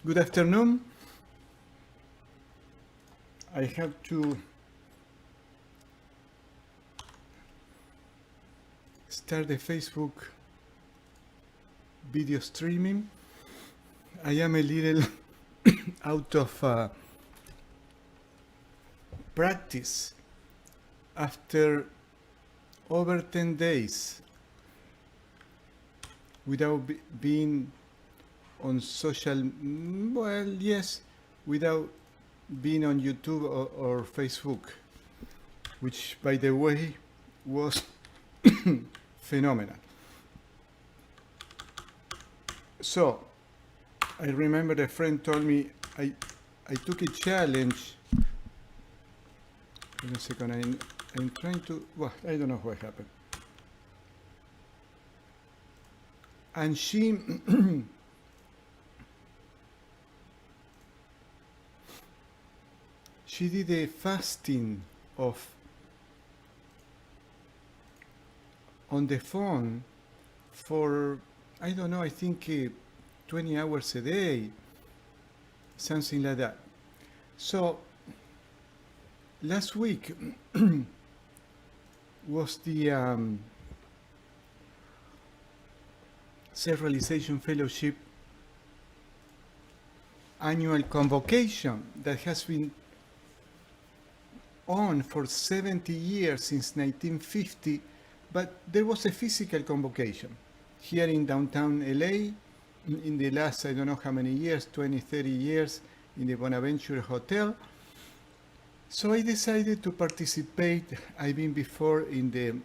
Good afternoon. I have to start the Facebook video streaming. I am a little out of practice after over 10 days without being on social, well, yes, without being on YouTube or Facebook, which, by the way, was phenomenal. So, I remember a friend told me I took a challenge. Wait a second, I'm trying to, well, I don't know what happened. And she she did a fasting on the phone for, I don't know, I think 20 hours a day, something like that. So last week was the Self-Realization Fellowship annual convocation that has been on for 70 years, since 1950, but there was a physical convocation here in downtown LA in the last, I don't know how many years, 20, 30 years, in the Bonaventure Hotel. So I decided to participate. I've been before in the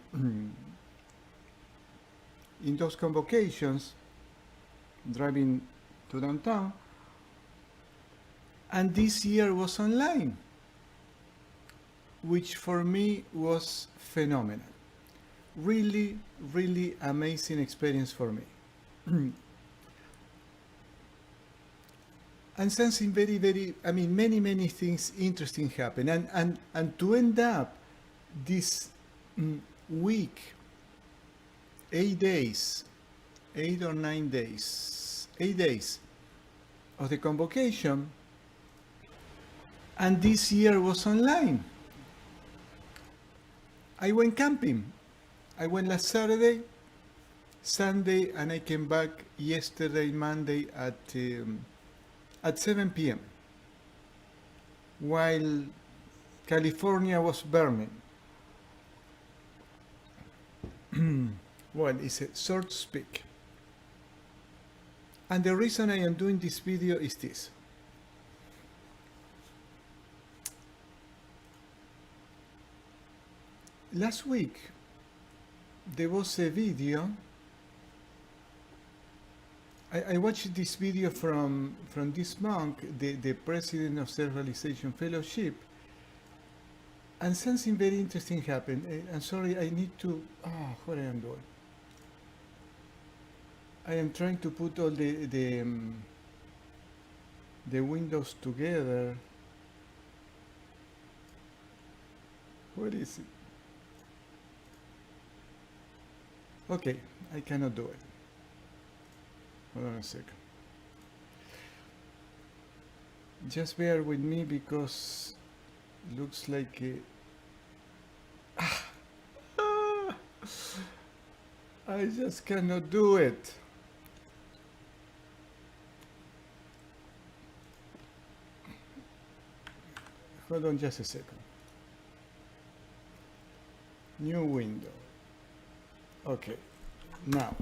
in those convocations, driving to downtown, and this year was online, which for me was phenomenal. Really, really amazing experience for me. And something very, very, I mean, many things interesting happen. And to end up this week, 8 days, 8 or 9 days, 8 days of the convocation, and this year was online. I went camping. I went last Saturday, Sunday, and I came back yesterday, Monday, at 7 p.m. while California was burning. Well, it's a so to speak. And the reason I am doing this video is this. Last week, there was a video. I watched this video from this monk, the president of Self-Realization Fellowship, and something very interesting happened. I'm sorry, I need to, what I am doing? I am trying to put all the windows together. What is it? Okay, I cannot do it. Hold on a second. Just bear with me because it looks like I just cannot do it. Hold on just a second. New window. Okay, now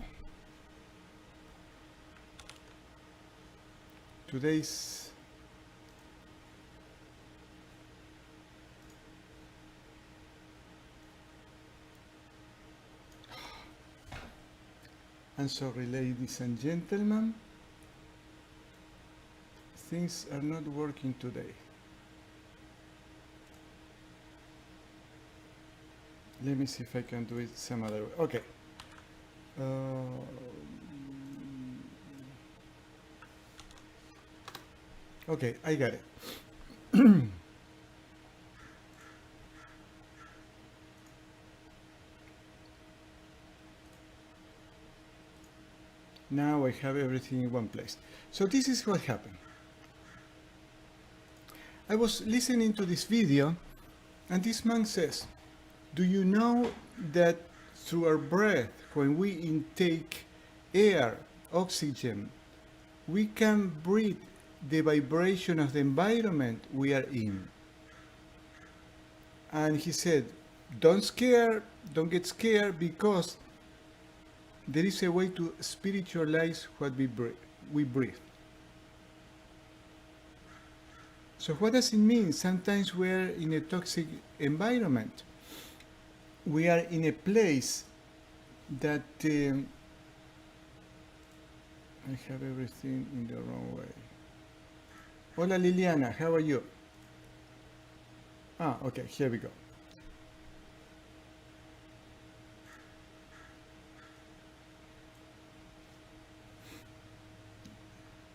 today's I'm sorry, ladies and gentlemen, things are not working today. Let me see if I can do it some other way. Okay. Okay, I got it. Now I have everything in one place. So this is what happened. I was listening to this video, and this man says, do you know that through our breath, when we intake air, oxygen, we can breathe the vibration of the environment we are in? And he said, don't get scared, because there is a way to spiritualize what we breathe. So what does it mean? Sometimes we are in a toxic environment. We are in a place that I have everything in the wrong way. Hola Liliana, how are you? Ah, okay, here we go.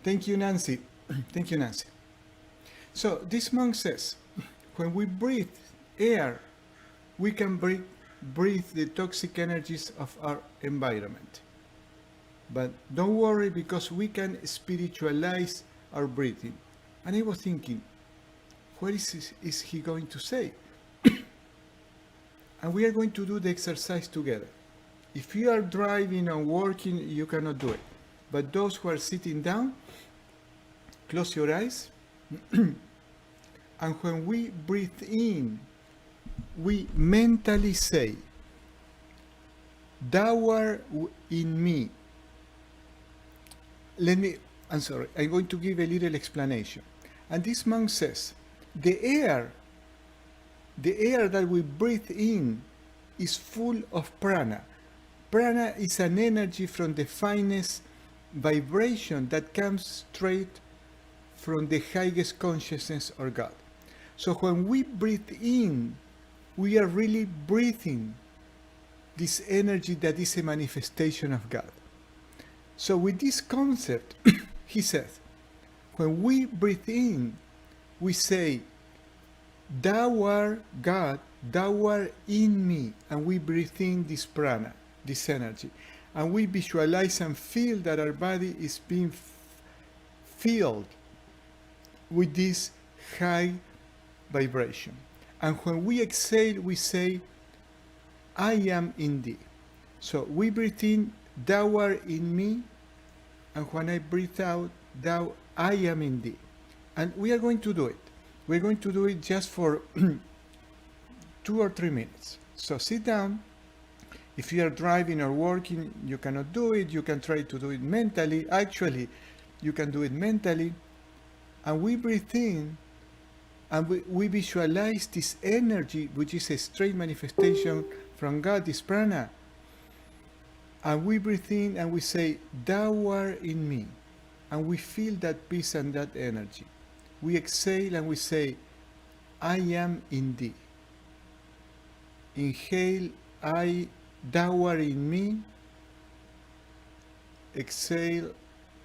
Thank you, Nancy. Thank you, Nancy. So this monk says, when we breathe air, we can breathe the toxic energies of our environment. But don't worry, because we can spiritualize our breathing. And I was thinking, what is he going to say? And we are going to do the exercise together. If you are driving or working, you cannot do it. But those who are sitting down, close your eyes. And when we breathe in, we mentally say, thou art in me. I'm going to give a little explanation. And this monk says, the air that we breathe in is full of prana. Prana is an energy from the finest vibration that comes straight from the highest consciousness or God. So when we breathe in, we are really breathing this energy that is a manifestation of God. So with this concept, he says, when we breathe in, we say, thou art God, thou art in me, and we breathe in this prana, this energy. And we visualize and feel that our body is being filled with this high vibration. And when we exhale, we say, I am in thee. So we breathe in, thou art in me, and when I breathe out, I am in thee. And we are going to do it. We're going to do it just for 2 or 3 minutes. So sit down. If you are driving or working, you cannot do it. You can try to do it mentally. Actually, you can do it mentally. And we breathe in, and we visualize this energy, which is a straight manifestation from God, this prana. And we breathe in and we say, thou art in me. And we feel that peace and that energy. We exhale and we say, I am in thee. Inhale, thou art in me. Exhale,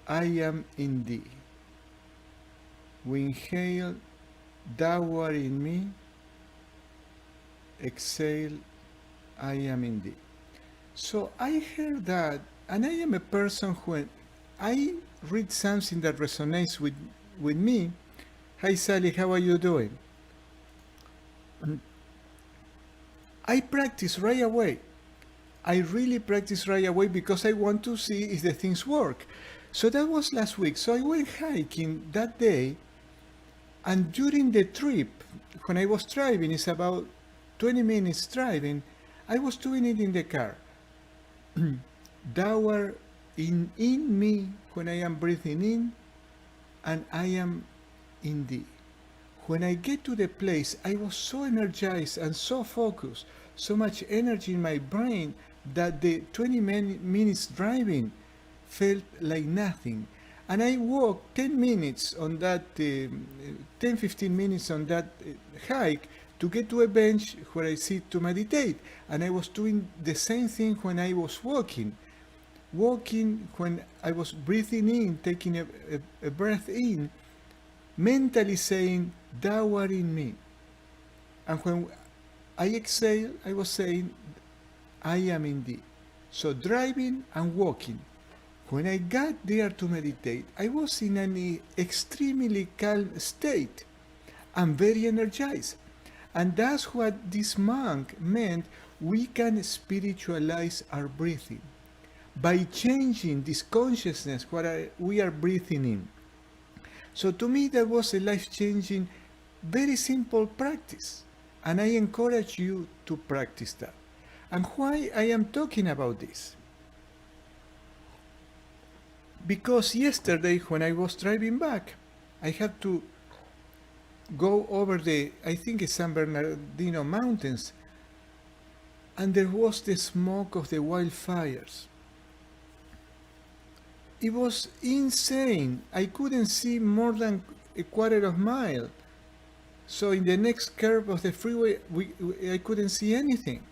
I am in thee. We inhale, thou art in me. Exhale, I am in thee. So I heard that, and I am a person when I read something that resonates with me. Hi Sally, how are you doing? I practice right away. I really practice right away because I want to see if the things work. So that was last week. So I went hiking that day, and during the trip, when I was driving, it's about 20 minutes driving, I was doing it in the car. Thou art in me when I am breathing in, and I am in thee. When I get to the place, I was so energized and so focused, so much energy in my brain that the 20 minutes driving felt like nothing. And I walked 10 minutes on that, 10-15 minutes on that hike to get to a bench where I sit to meditate. And I was doing the same thing when I was walking. Walking, when I was breathing in, taking a breath in, mentally saying, thou art in me. And when I exhale, I was saying, I am in thee. So driving and walking. When I got there to meditate, I was in an extremely calm state and very energized. And that's what this monk meant. We can spiritualize our breathing by changing this consciousness what we are breathing in. So to me, that was a life-changing, very simple practice. And I encourage you to practice that. And why I am talking about this? Because yesterday, when I was driving back, I had to go over the, I think it's San Bernardino Mountains, and there was the smoke of the wildfires. It was insane. I couldn't see more than a quarter of a mile. So in the next curve of the freeway, I couldn't see anything.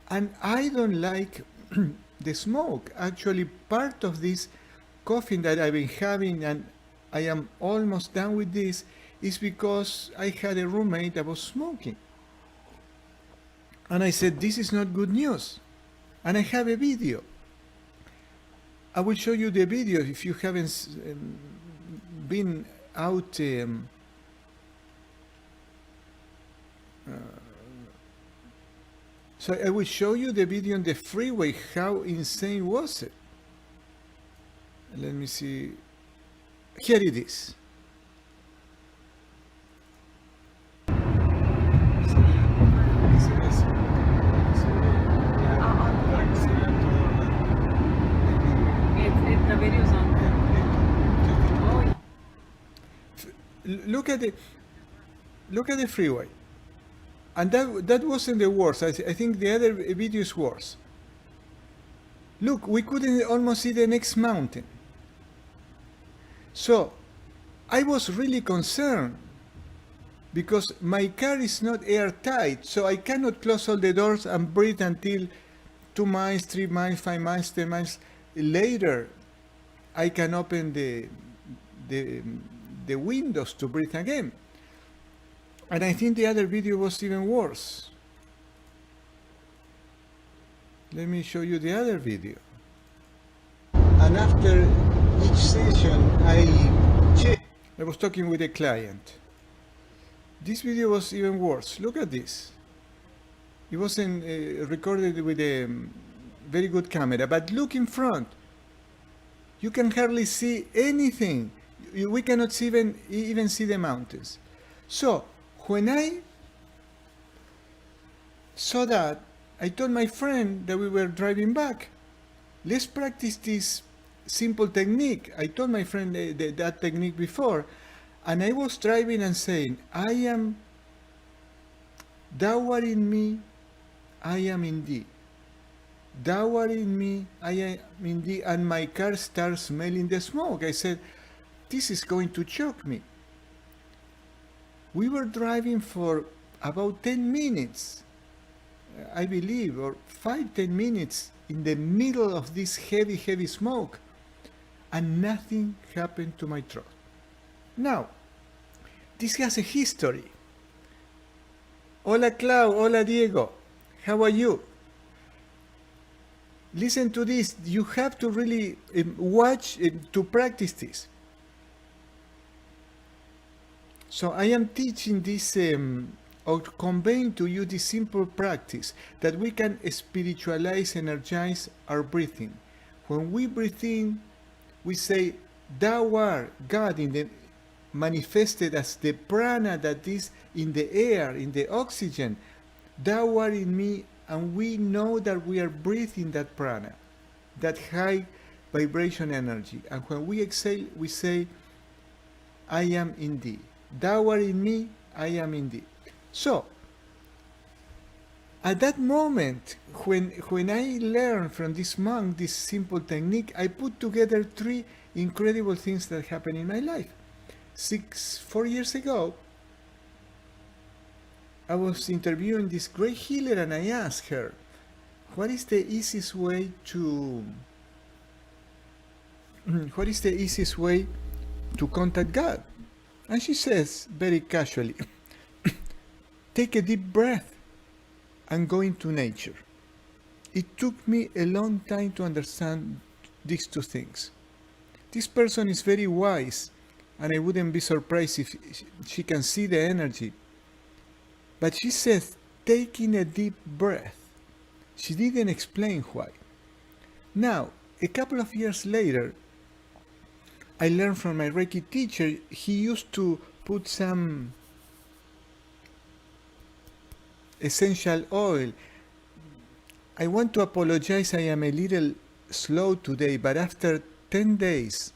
And I don't like the smoke. Actually, part of this coughing that I've been having, and I am almost done with this, is because I had a roommate that was smoking. And I said, this is not good news. And I have a video. I will show you the video if you haven't been out. So I will show you the video on the freeway. How insane was it? Let me see. Here it is. Look at the freeway, and that wasn't the worst. I think the other video is worse. Look, we couldn't almost see the next mountain. So I was really concerned because my car is not airtight, so I cannot close all the doors and breathe until 2 miles, 3 miles, 5 miles, 10 miles later. I can open the windows to breathe again. And I think the other video was even worse. Let me show you the other video. And after each session, I was talking with a client. This video was even worse. Look at this. It wasn't recorded with a very good camera, but look in front. You can hardly see anything. We cannot even see the mountains. So when I saw that, I told my friend that we were driving back, let's practice this simple technique. I told my friend that technique before, and I was driving and saying, thou art in me, I am in thee. Thou art in me, I am in thee, and my car starts smelling the smoke. I said, this is going to choke me. We were driving for about 10 minutes, I believe, or 5-10 minutes in the middle of this heavy smoke, and nothing happened to my throat. Now, this has a history. Hola Clau, hola Diego, how are you? Listen to this. You have to really watch to practice this. So I am teaching this or conveying to you this simple practice that we can spiritualize, energize our breathing. When we breathe in, we say, thou art God manifested as the prana that is in the air, in the oxygen. Thou art in me, and we know that we are breathing that prana, that high vibration energy. And when we exhale, we say, I am in thee. Thou art in me, I am in thee. So, at that moment, when I learned from this monk this simple technique, I put together three incredible things that happened in my life. 4 years ago, I was interviewing this great healer, and I asked her, what is the easiest way to contact God? And she says very casually, take a deep breath and go into nature. It took me a long time to understand these two things. This person is very wise, and I wouldn't be surprised if she can see the energy. But she says, taking a deep breath. She didn't explain why. Now, a couple of years later, I learned from my Reiki teacher, he used to put some essential oil. I want to apologize, I am a little slow today, but after 10 days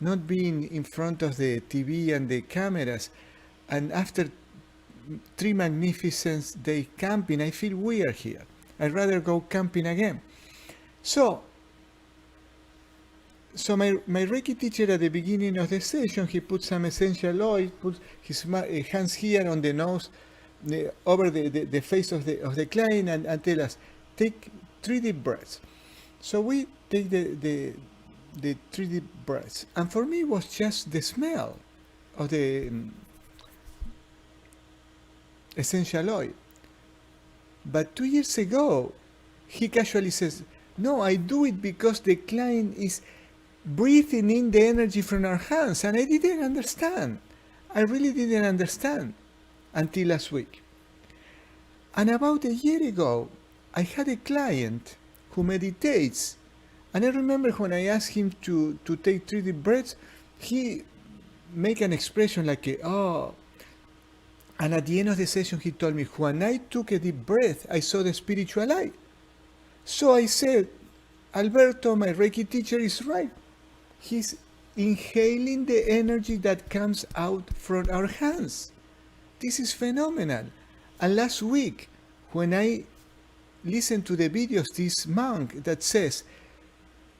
not being in front of the TV and the cameras, and after 3 magnificent days camping, I feel weird here. I'd rather go camping again. So my Reiki teacher at the beginning of the session, he put some essential oil, put his hands here on the nose, over the face of the client, and tell us, take 3 deep breaths. So we take the 3 deep breaths. And for me, it was just the smell of the essential oil. But 2 years ago, he casually says, no, I do it because the client is breathing in the energy from our hands. And I didn't understand. I really didn't understand until last week. And about a year ago, I had a client who meditates. And I remember when I asked him to take 3 deep breaths, he made an expression like, oh. And at the end of the session, he told me, when I took a deep breath, I saw the spiritual eye. So I said, Alberto, my Reiki teacher, is right. He's inhaling the energy that comes out from our hands. This is phenomenal. And last week, when I listened to the videos, this monk that says,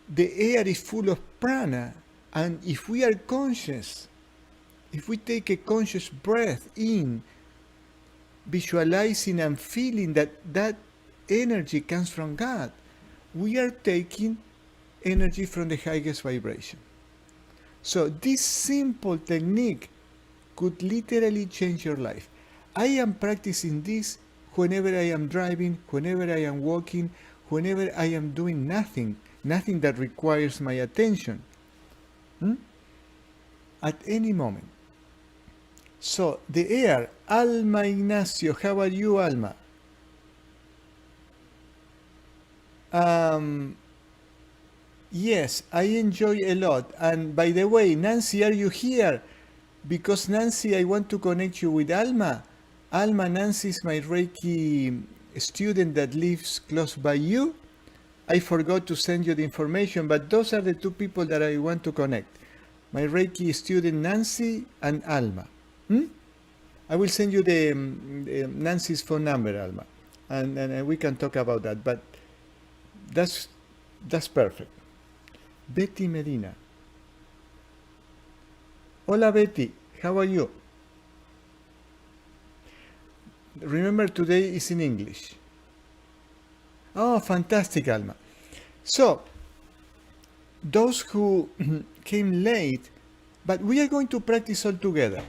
the air is full of prana, and if we are conscious, if we take a conscious breath in, visualizing and feeling that energy comes from God, we are taking energy from the highest vibration. So this simple technique could literally change your life. I am practicing this whenever I am driving, whenever I am walking, whenever I am doing nothing that requires my attention. At any moment. So the air, Alma Ignacio, how are you, Alma? Yes, I enjoy a lot. And by the way, Nancy, are you here? Because Nancy, I want to connect you with Alma. Alma, Nancy is my Reiki student that lives close by you. I forgot to send you the information, but those are the 2 people that I want to connect. My Reiki student Nancy and Alma. I will send you the Nancy's phone number, Alma, and we can talk about that. But that's perfect. Betty Medina. Hola, Betty. How are you? Remember, today is in English. Oh, fantastic, Alma. So, those who came late, but we are going to practice all together.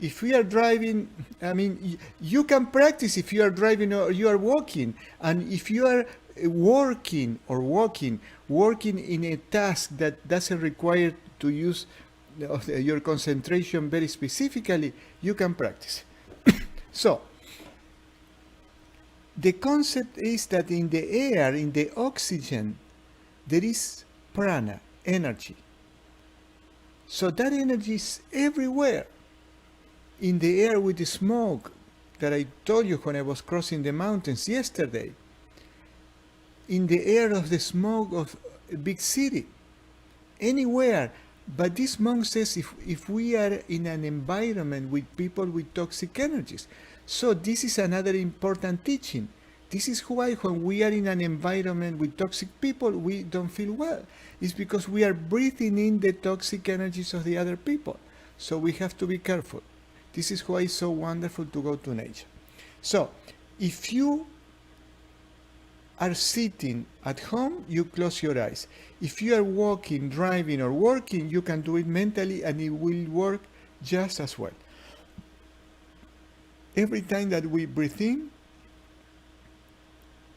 If we are driving, I mean, you can practice if you are driving or you are walking. And if you are working or walking in a task that doesn't require to use your concentration very specifically, you can practice. So, the concept is that in the air, in the oxygen, there is prana, energy. So that energy is everywhere. In the air with the smoke, that I told you when I was crossing the mountains yesterday, in the air of the smoke of a big city, anywhere. But this monk says if we are in an environment with people with toxic energies. So this is another important teaching. This is why when we are in an environment with toxic people, we don't feel well. It's because we are breathing in the toxic energies of the other people. So we have to be careful. This is why it's so wonderful to go to nature. So if you are sitting at home, you close your eyes. If you are walking, driving, or working, you can do it mentally and it will work just as well. Every time that we breathe in,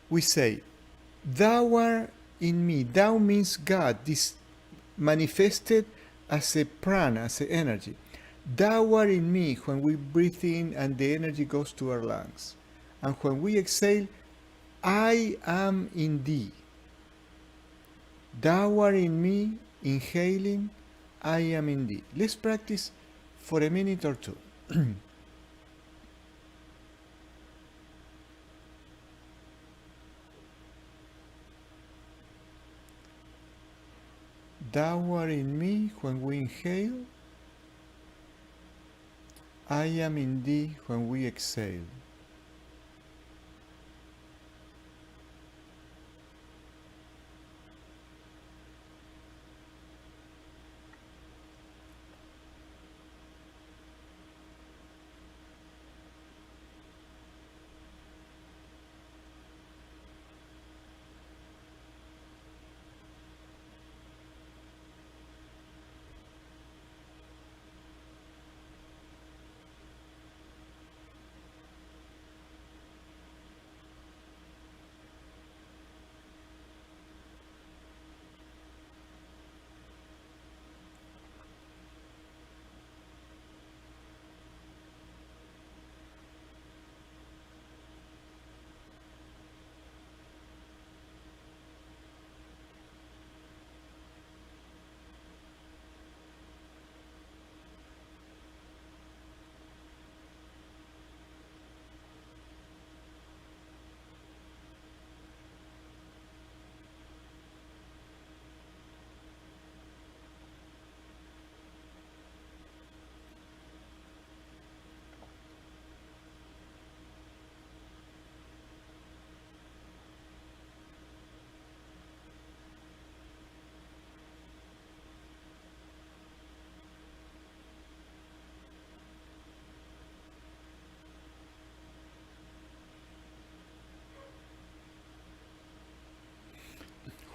we say, Thou art in me. Thou means God, this manifested as a prana, as an energy. Thou art in me when we breathe in and the energy goes to our lungs. And when we exhale, I am in thee. Thou art in me, inhaling, I am in thee. Let's practice for a minute or two. Thou art in me when we inhale, I am in thee when we exhale.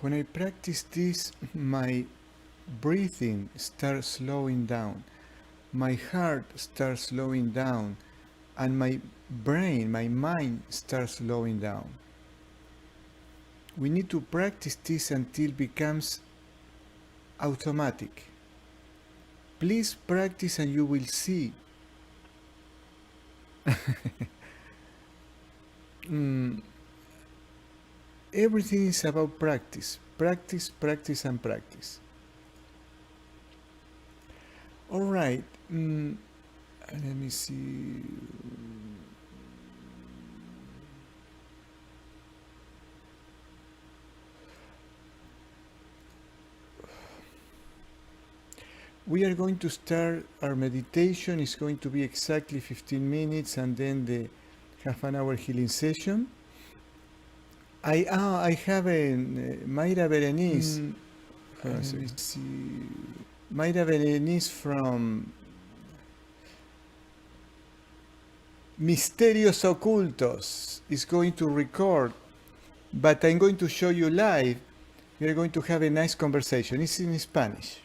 When I practice this, my breathing starts slowing down, my heart starts slowing down, and my brain, my mind starts slowing down. We need to practice this until it becomes automatic. Please practice and you will see. Everything is about practice. Practice, practice, and practice. All right. Let me see. We are going to start our meditation. It's going to be exactly 15 minutes and then the half-an-hour healing session. I have a Mayra Berenice. Let me see. Mayra Berenice from Misterios Ocultos is going to record, but I'm going to show you live. We are going to have a nice conversation. It's in Spanish.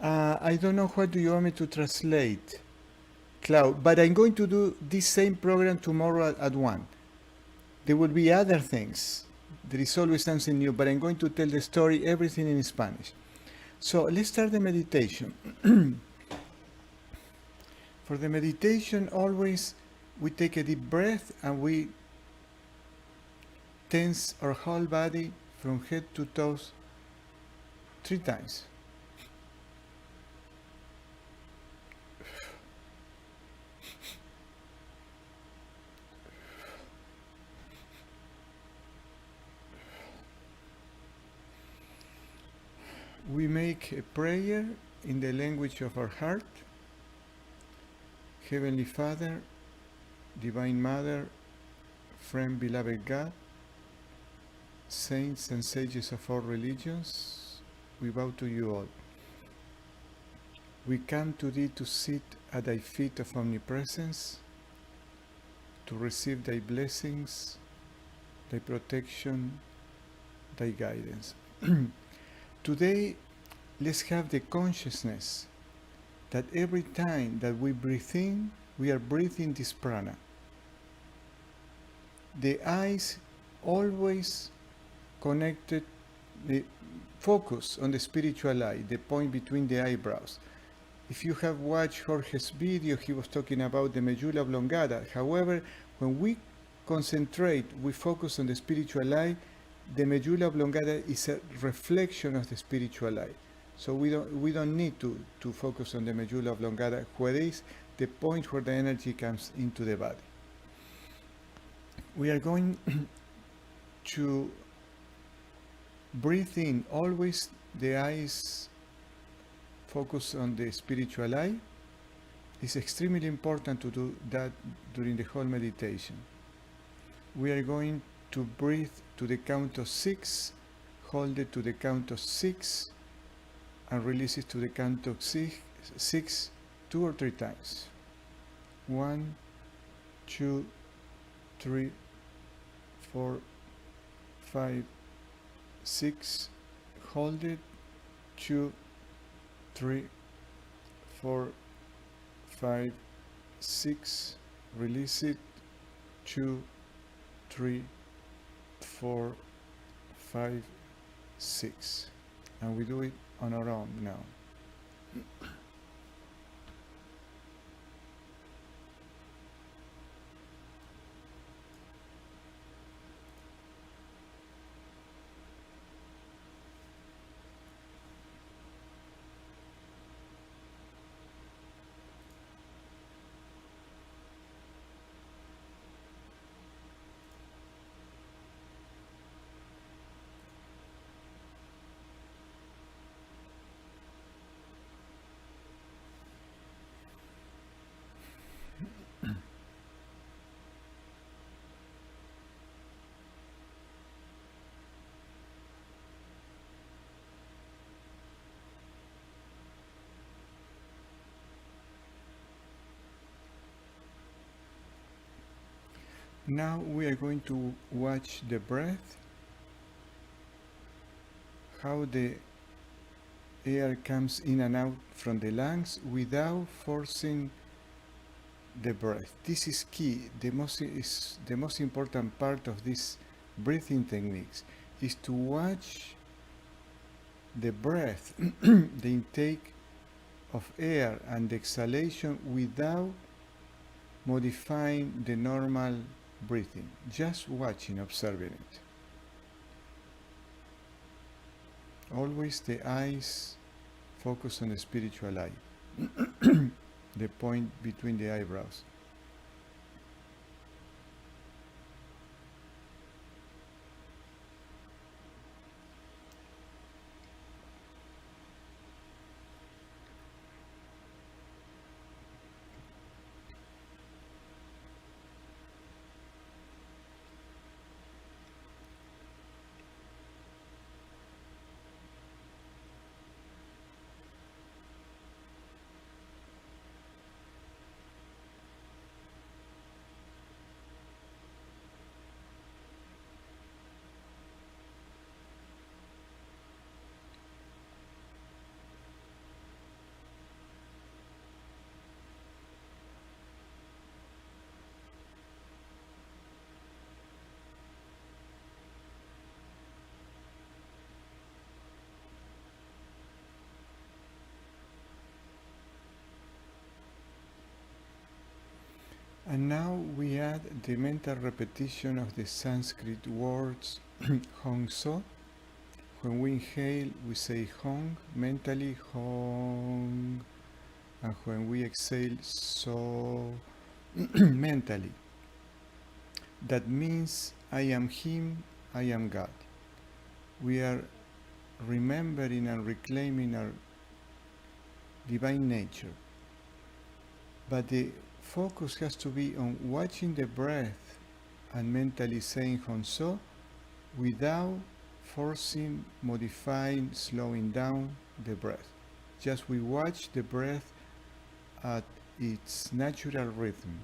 I don't know what do you want me to translate, Cloud, but I'm going to do this same program tomorrow at 1. There will be other things. There is always something new, but I'm going to tell the story, everything in Spanish. So let's start the meditation. For the meditation, always we take a deep breath and we tense our whole body from head to toes 3 times. we make a prayer in the language of our heart. Heavenly Father, Divine Mother, friend, beloved God, saints and sages of all religions, we bow to you all. We come to thee to sit at thy feet of omnipresence, to receive thy blessings, thy protection, thy guidance. Today, let's have the consciousness that every time that we breathe in, we are breathing this prana. The eyes always connected, the focus on the spiritual eye, the point between the eyebrows. If you have watched Jorge's video, he was talking about the medulla oblongata. However, when we concentrate, we focus on the spiritual eye, the medulla oblongata is a reflection of the spiritual eye. So we don't need to focus on the medulla oblongata, where is the point where the energy comes into the body. We are going to breathe in, always the eyes focus on the spiritual eye. It's extremely important to do that during the whole meditation. We are going to breathe to the count of 6, hold it to the count of 6, and release it to the count of 6, 2 or 3 times. 1, 2, 3, 4, 5, 6, hold it, 2, 3, 4, 5, 6, release it, 2, 3, 4, 5, 6. And we do it on our own now. Now we are going to watch the breath, how the air comes in and out from the lungs without forcing the breath. This is key. The most important part of this breathing techniques is to watch the breath, the intake of air and the exhalation without modifying the normal breathing, just watching, observing it. Always the eyes focus on the spiritual eye, the point between the eyebrows. And now we add the mental repetition of the Sanskrit words Hong So. When we inhale, we say Hong, mentally Hong. And when we exhale, So, mentally. That means I am Him, I am God. We are remembering and reclaiming our divine nature. But the focus has to be on watching the breath and mentally saying Honso without forcing, modifying, slowing down the breath. Just we watch the breath at its natural rhythm.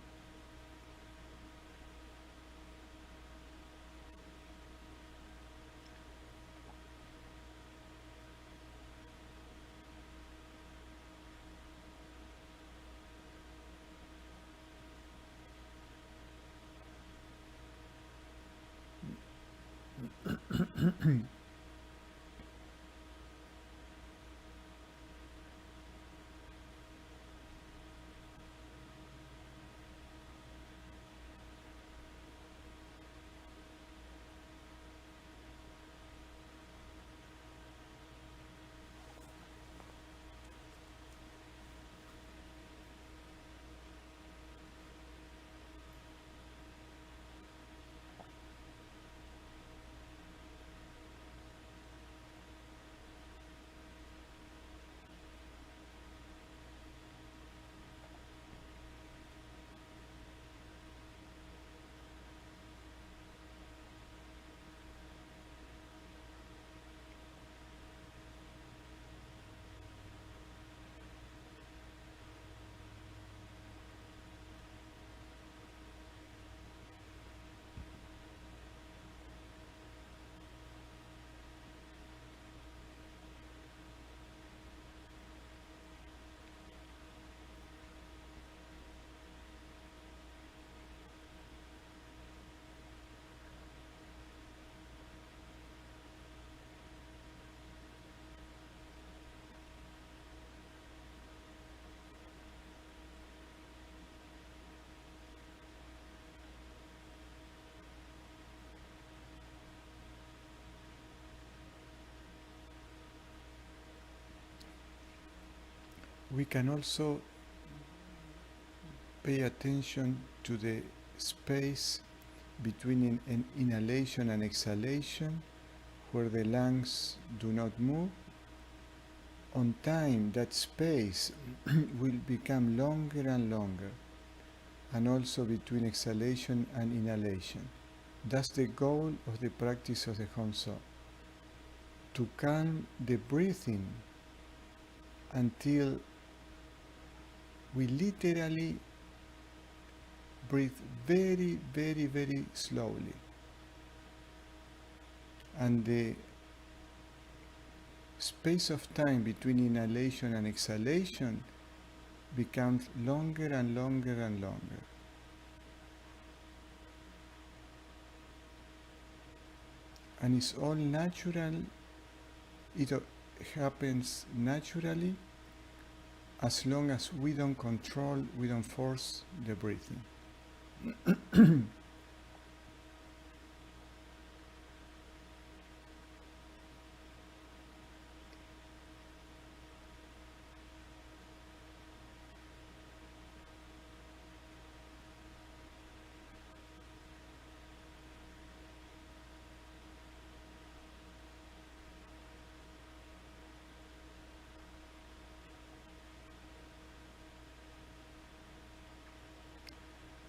We can also pay attention to the space between an inhalation and exhalation, where the lungs do not move. On time, that space will become longer and longer, and also between exhalation and inhalation. That's the goal of the practice of the Honso, to calm the breathing until we literally breathe very, very, very slowly. And the space of time between inhalation and exhalation becomes longer and longer and longer. And it's all natural. It happens naturally, as long as we don't control, we don't force the breathing.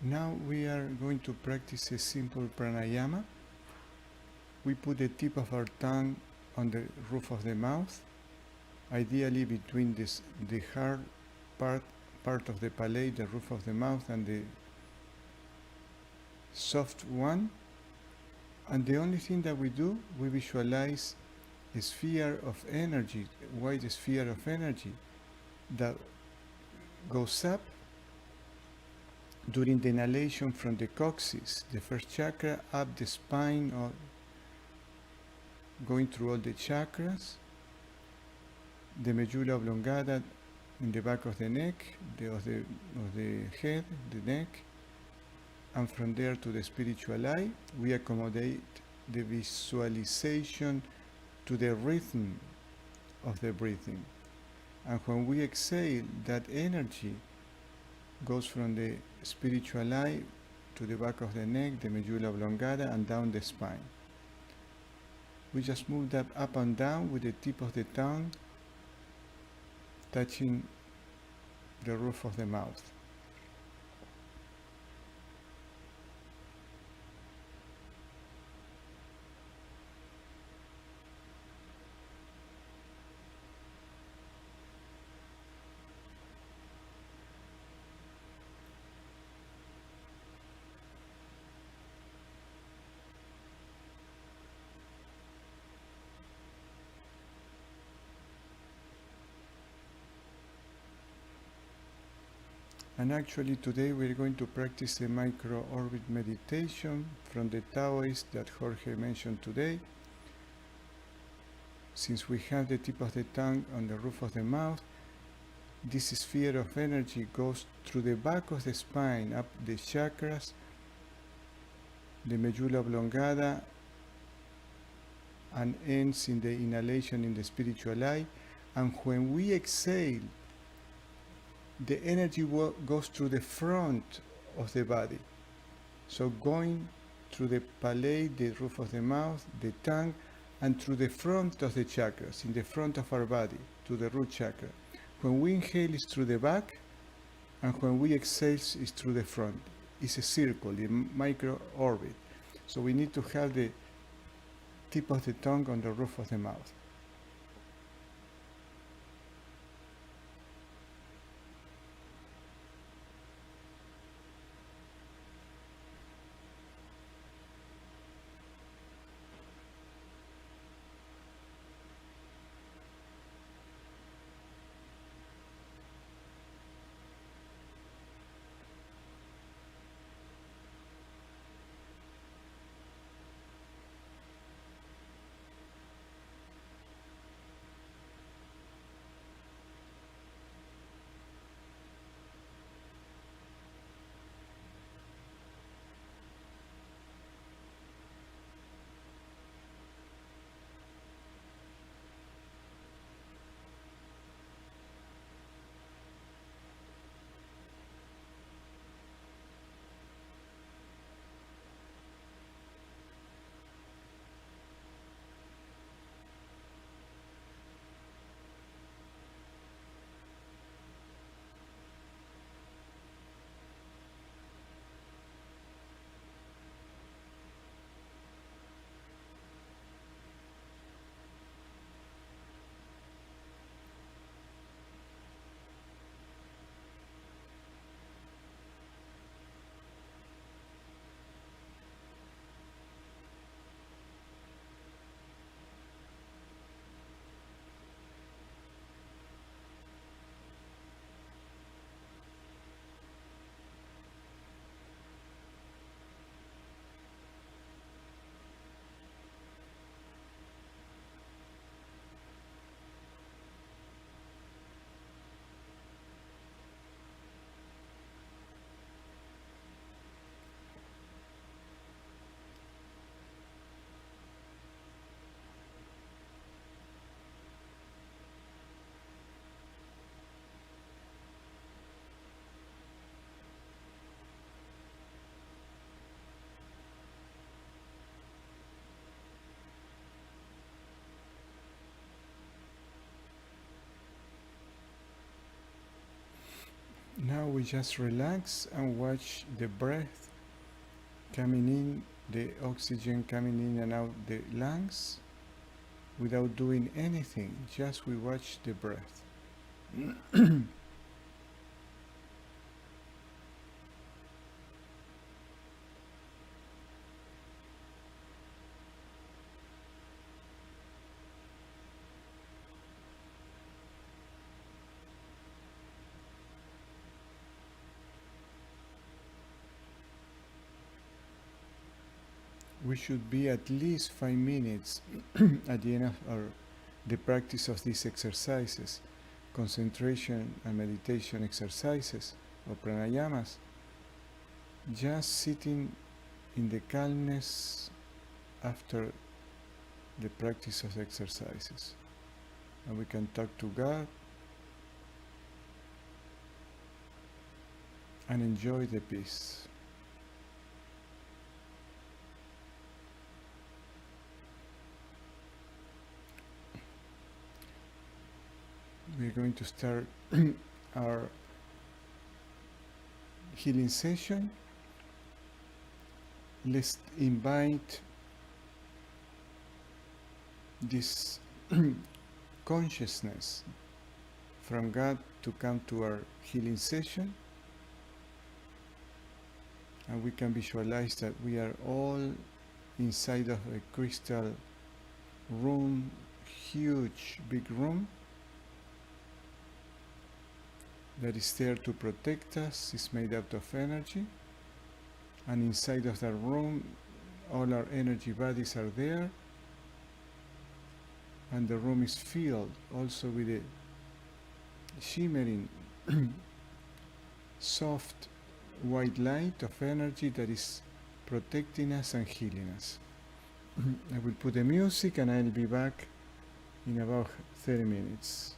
Now we are going to practice a simple pranayama. We put the tip of our tongue on the roof of the mouth, ideally between the hard part of the palate, the roof of the mouth, and the soft one. And the only thing that we do, we visualize a sphere of energy, a wide sphere of energy that goes up during the inhalation from the coccyx, the first chakra, up the spine, or going through all the chakras, the medulla oblongata in the back of the neck, of the head, the neck, and from there to the spiritual eye. We accommodate the visualization to the rhythm of the breathing. And when we exhale, that energy goes from the spiritual eye to the back of the neck, the medulla oblongata, and down the spine. we just move that up and down with the tip of the tongue touching the roof of the mouth. And actually today we're going to practice a micro-orbit meditation from the Taoist that Jorge mentioned today. Since we have the tip of the tongue on the roof of the mouth, this sphere of energy goes through the back of the spine, up the chakras, the medulla oblongata, and ends in the inhalation in the spiritual eye. And when we exhale, the energy goes through the front of the body. So going through the palate, the roof of the mouth, the tongue, and through the front of the chakras, in the front of our body, to the root chakra. When we inhale, it's through the back, and when we exhale, it's through the front. It's a circle, a micro-orbit. So we need to have the tip of the tongue on the roof of the mouth. Now we just relax and watch the breath coming in, the oxygen coming in and out the lungs without doing anything, just we watch the breath. We should be at least 5 minutes at the end of the practice of these exercises, concentration and meditation exercises or pranayamas, just sitting in the calmness after the practice of the exercises. And we can talk to God and enjoy the peace. going to start our healing session. Let's invite this consciousness from God to come to our healing session, and we can visualize that we are all inside of a crystal room, huge big room that is there to protect us. It's made out of energy, and inside of that room all our energy bodies are there, and the room is filled also with a shimmering soft white light of energy that is protecting us and healing us. I will put the music and I'll be back in about 30 minutes.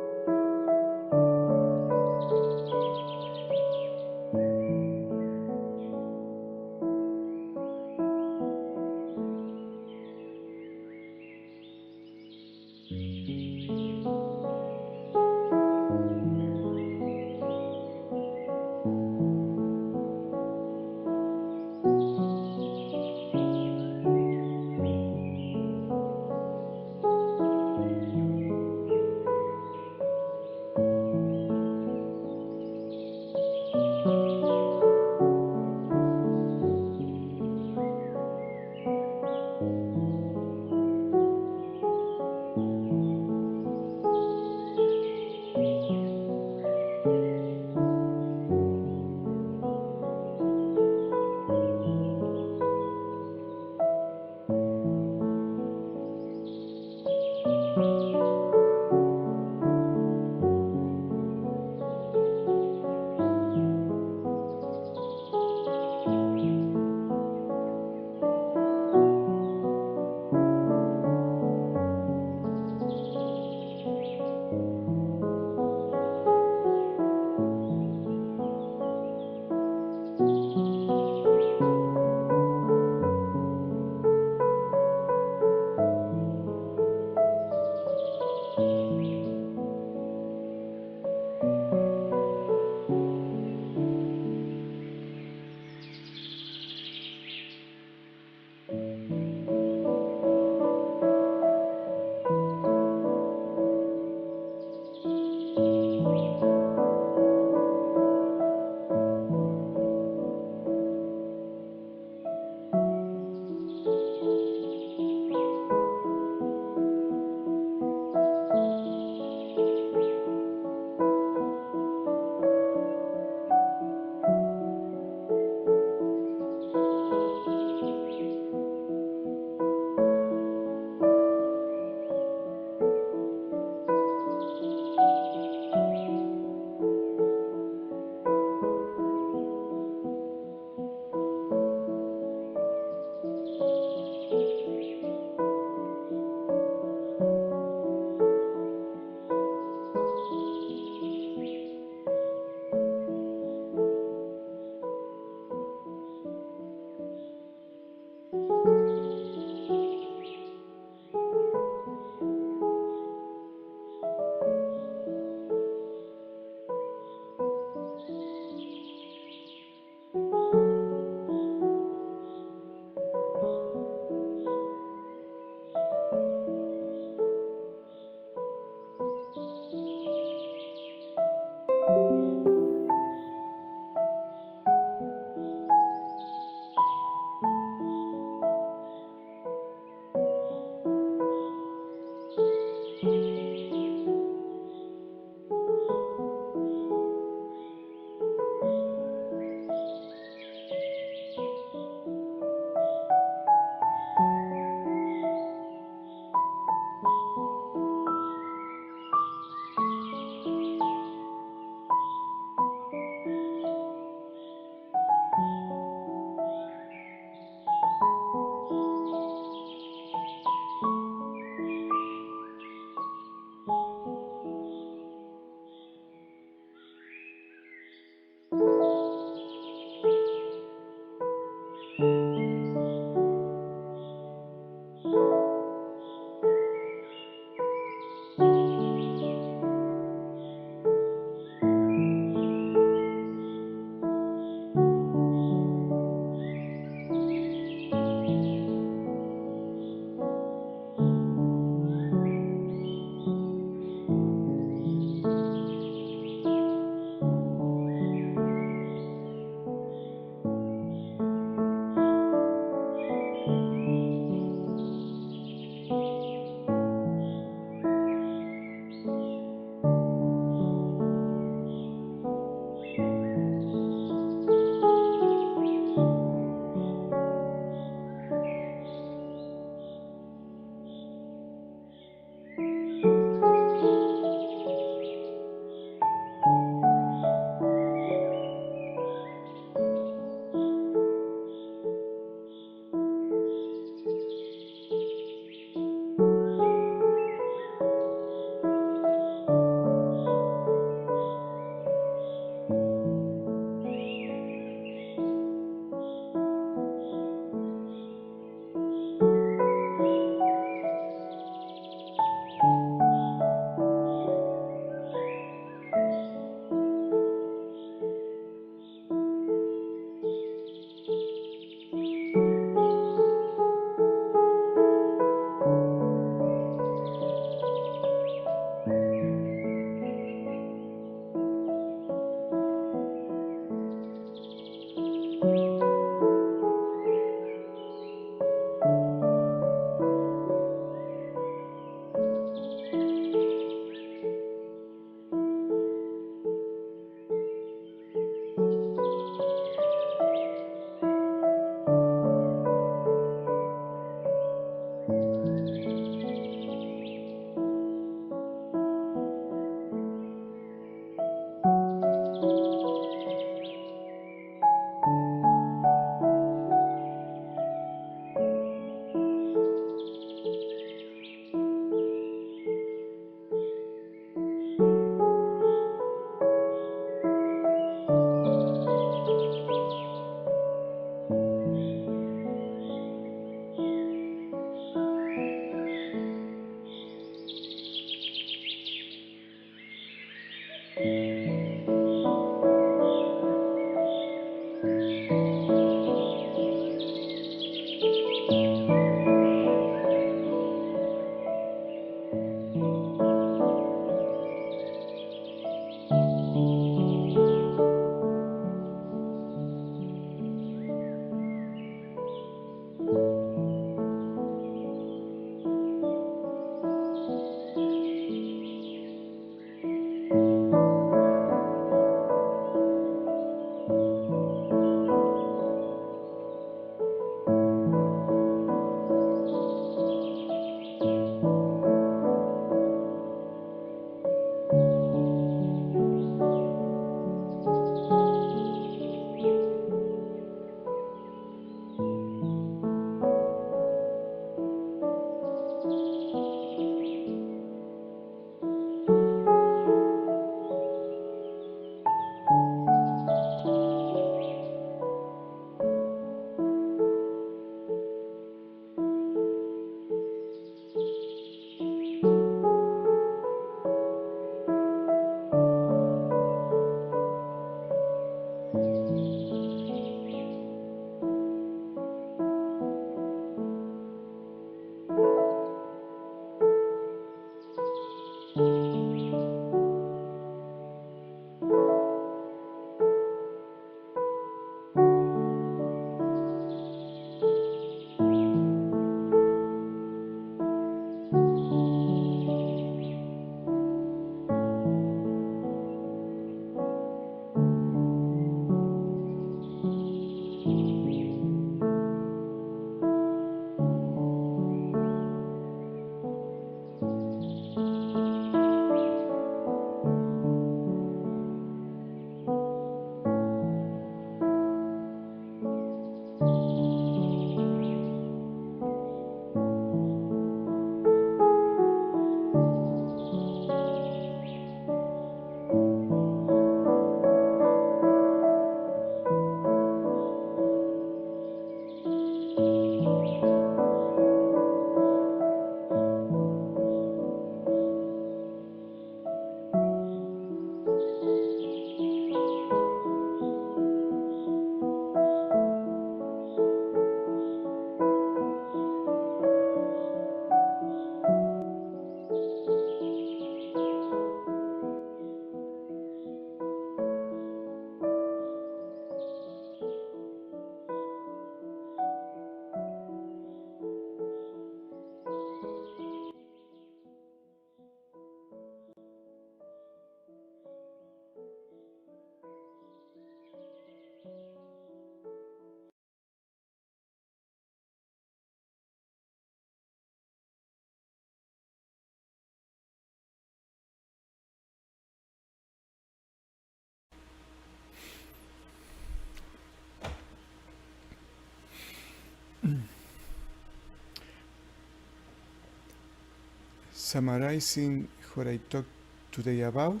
Summarizing what I talked today about,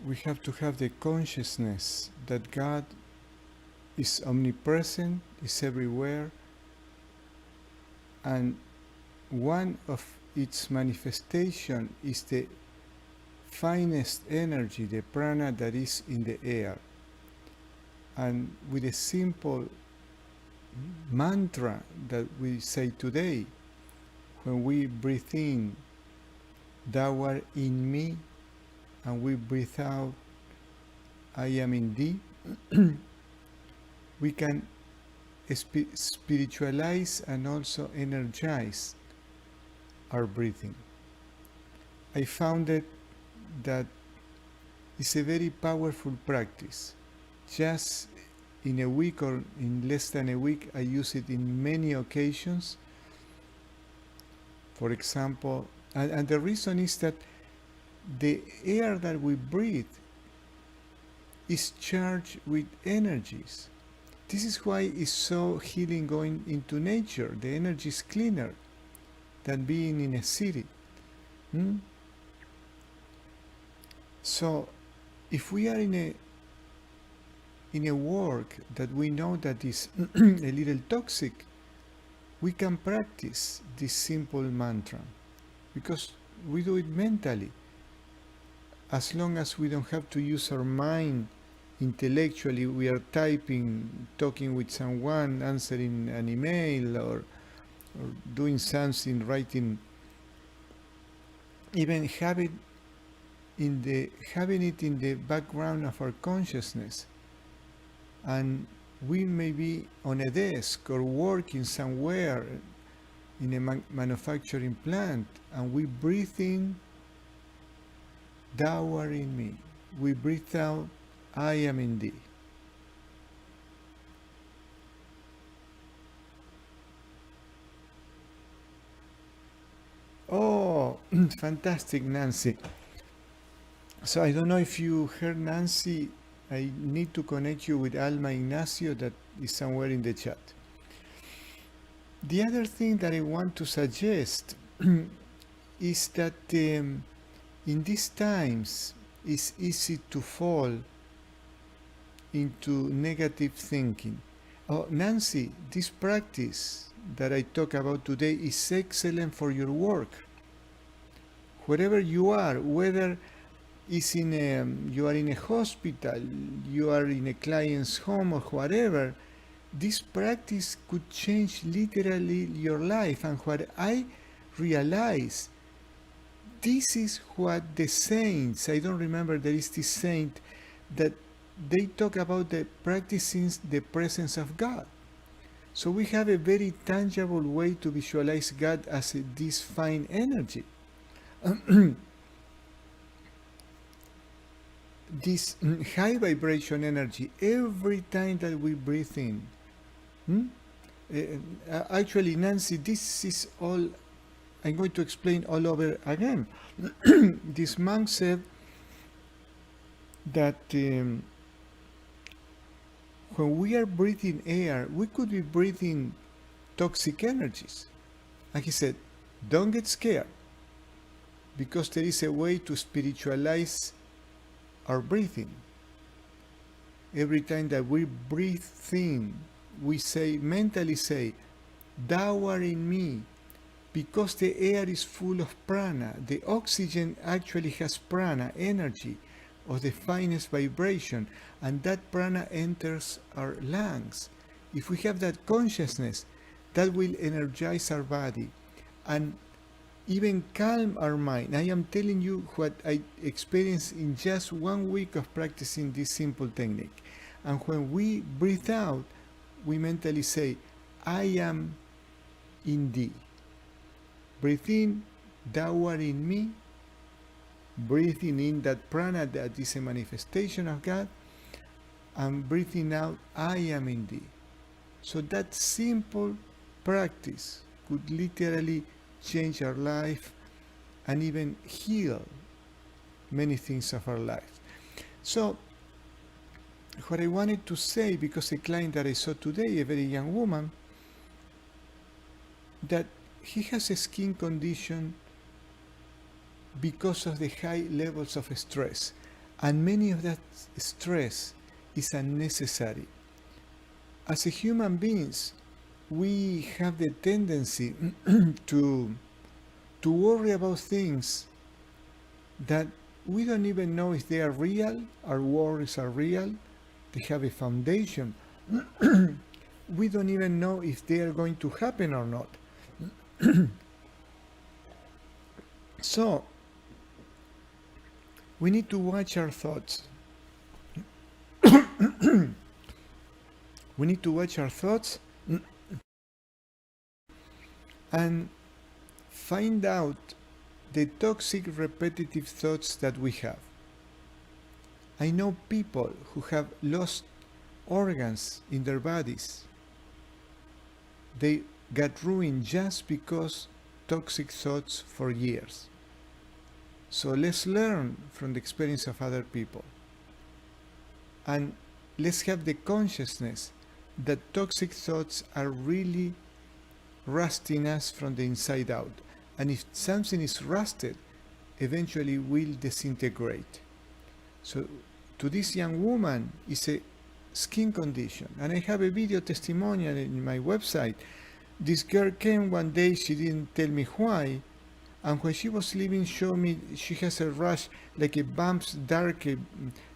we have to have the consciousness that God is omnipresent, is everywhere, and one of its manifestation is the finest energy, the prana that is in the air. And with a simple mantra that we say today, when we breathe in, thou art in me, and we breathe out, I am in thee, we can spiritualize and also energize our breathing. I found that it's a very powerful practice. Just in a week or in less than a week, I use it in many occasions. For example, and the reason is that the air that we breathe is charged with energies. This is why it's so healing going into nature. The energy is cleaner than being in a city. So if we are in a work that we know that is a little toxic, we can practice this simple mantra because we do it mentally. As long as we don't have to use our mind intellectually, we are typing, talking with someone, answering an email, or doing something, writing, even having it in the background of our consciousness. And we may be on a desk or working somewhere in a manufacturing plant, and we breathe in, thou art in me. We breathe out, I am in thee. Oh, fantastic, Nancy. So I don't know if you heard Nancy. I need to connect you with Alma Ignacio that is somewhere in the chat. The other thing that I want to suggest is that in these times it's easy to fall into negative thinking. Oh, Nancy, this practice that I talk about today is excellent for your work. Wherever you are, whether it's you are in a hospital, you are in a client's home or whatever, this practice could change literally your life. And what I realize, this is what the saints, I don't remember, there is this saint that they talk about the practicing the presence of God. So we have a very tangible way to visualize God as this fine energy. This high vibration energy, every time that we breathe in. Actually, Nancy, this is all I'm going to explain all over again. This monk said that when we are breathing air, we could be breathing toxic energies. And he said, don't get scared, because there is a way to spiritualize our breathing. Every time that we breathe in, we say, mentally say, thou art in me, because the air is full of prana. The oxygen actually has prana, energy of the finest vibration, and that prana enters our lungs. If we have that consciousness, that will energize our body and even calm our mind. I am telling you what I experienced in just 1 week of practicing this simple technique. And when we breathe out, we mentally say, I am in thee. Breathe in, thou art in me. Breathing in that prana that is a manifestation of God, and breathing out, I am in thee. So that simple practice could literally change our life and even heal many things of our life. So what I wanted to say, because a client that I saw today, a very young woman, that he has a skin condition because of the high levels of stress, and many of that stress is unnecessary. As a human beings, we have the tendency to worry about things that we don't even know if they are real. Our worries are real. They have a foundation. We don't even know if they are going to happen or not. So, we need to watch our thoughts. We need to watch our thoughts and find out the toxic repetitive thoughts that we have. I know people who have lost organs in their bodies. They got ruined just because toxic thoughts for years. So let's learn from the experience of other people. And let's have the consciousness that toxic thoughts are really rusting us from the inside out. And if something is rusted, eventually will disintegrate. So to this young woman, it's a skin condition. And I have a video testimonial in my website. This girl came one day, she didn't tell me why, and when she was leaving, showed me she has a rash, like a bumps, dark,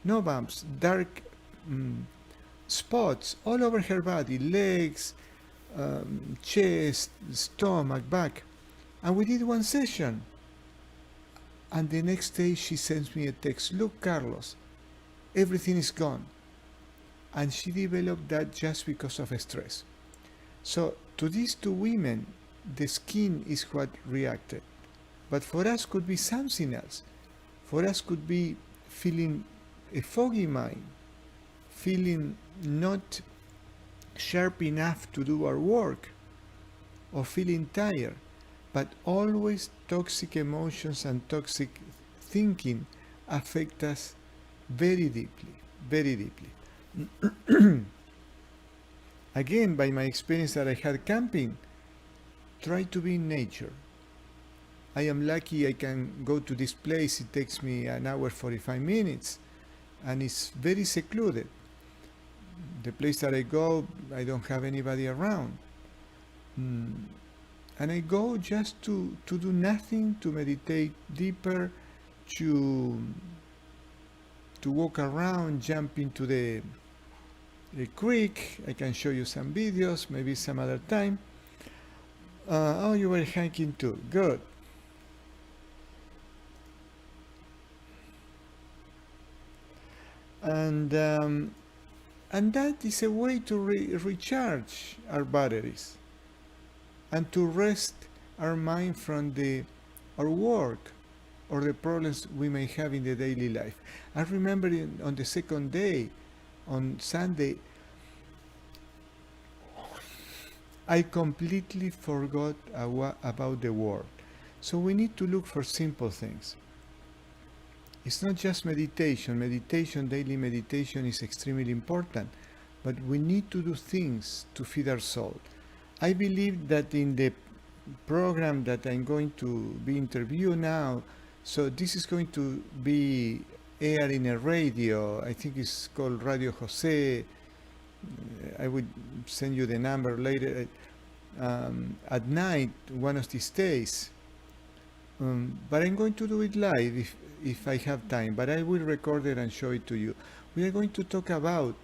no bumps, dark spots all over her body, legs, chest, stomach, back. And we did one session. And the next day she sends me a text, look, Carlos, everything is gone. And she developed that just because of stress. So to these two women, the skin is what reacted. But for us could be something else. For us could be feeling a foggy mind, feeling not sharp enough to do our work, or feeling tired. But always toxic emotions and toxic thinking affect us very deeply, very deeply. Again, by my experience that I had camping, try to be in nature. I am lucky I can go to this place. It takes me an hour 45 minutes and it's very secluded. The place that I go, I don't have anybody around. And I go just to do nothing, to meditate deeper, to walk around, jump into the creek. I can show you some videos, maybe some other time. Oh, you were hiking too. Good. And that is a way to recharge our batteries and to rest our mind from our work or the problems we may have in the daily life. I remember on the second day, on Sunday, I completely forgot about the world. So we need to look for simple things. It's not just meditation. Daily meditation is extremely important, but we need to do things to feed our soul. I believe that in the program that I'm going to be interviewed now, so this is going to be aired in a radio, I think it's called Radio Jose. I would send you the number later, at night, one of these days. But I'm going to do it live if I have time, but I will record it and show it to you. We are going to talk about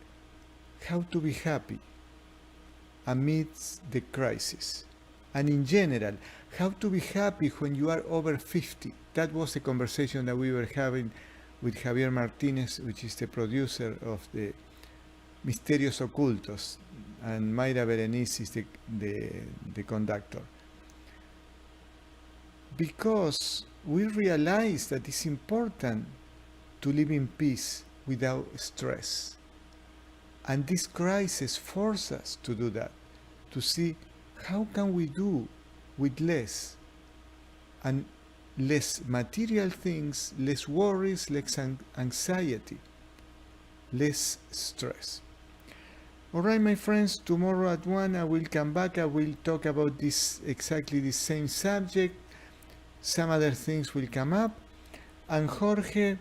how to be happy amidst the crisis. And in general, how to be happy when you are over 50. That was the conversation that we were having with Javier Martinez, which is the producer of the Misterios Ocultos, and Mayra Berenice is the conductor. Because we realize that it's important to live in peace without stress. And this crisis forces us to do that, to see how can we do with less, and less material things, less worries, less anxiety, less stress. Alright, my friends, tomorrow at 1 I will come back. I will talk about this exactly the same subject. Some other things will come up. And Jorge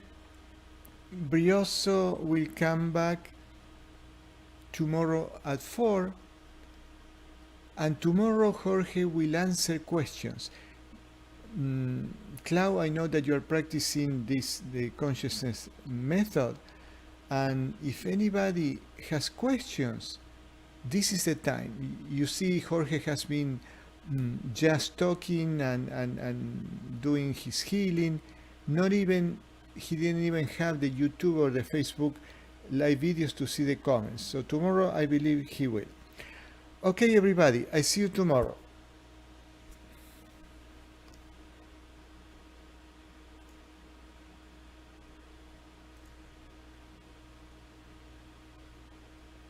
Brioso will come back tomorrow at 4. And tomorrow Jorge will answer questions. Clau, I know that you are practicing the consciousness method. And if anybody has questions, this is the time. You see, Jorge has been just talking and doing his healing. He didn't even have the YouTube or the Facebook live videos to see the comments. So tomorrow I believe he will. Okay, everybody, I see you tomorrow.